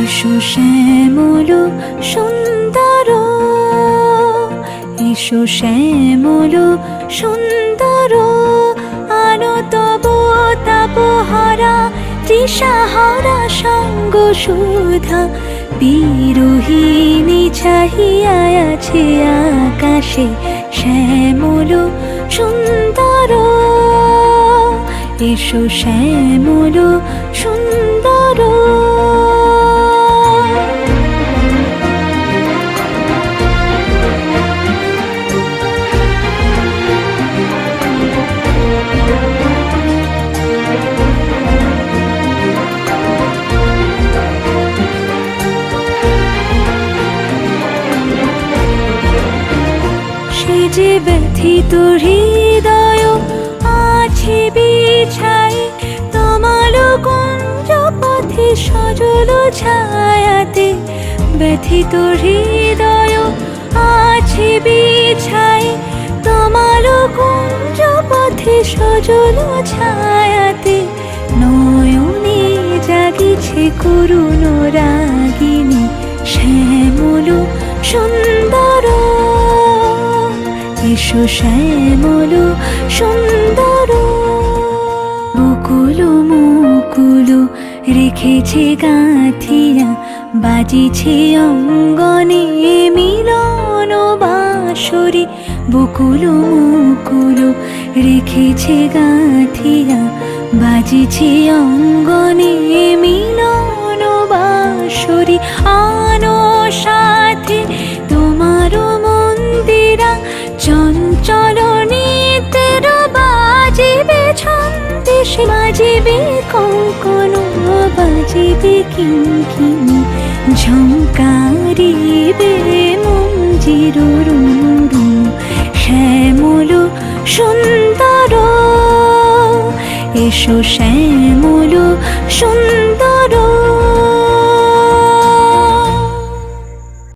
এসো শ্যামল সুন্দর, এসো শ্যামল সুন্দর, আলো তব তাপহারা তৃষাহারা সঙ্গ সুধা। বিরোহিণী চাহিয়া আছে আকাশে শ্যামল সুন্দর, এসো শ্যামল সুন্দর। সে যে ব্যথিত হৃদয় আছে বিছাই, তমাল কুঞ্জ পথে সজল ছায়াতে। ব্যথিত হৃদয় আছে বিছাই, তমাল কুঞ্জ পথে সজল ছায়াতে। নয়নে জাগিছে করুণ রাগিনী শ্যামল সুন্দর, এসো শ্যামল সুন্দর। বকুল মুকুল রেখেছে গাঁথিয়া, বাজিছে অঙ্গনে মিলন বাঁশরি। বকুল মুকুল রেখেছে গাঁথিয়া, বাজিছে অঙ্গনে মিলন বাঁশরি। আনো সাথে তোমার মন্দিরা, চঞ্চল নিতের বাজিবে ছন্দেশ, বাজিবে কঙ্কণ, বাজিবে কিঙ্কিণী, ঝঙ্কারিবে মঞ্জির রুরু। শ্যামল সুন্দর, এসো শ্যামল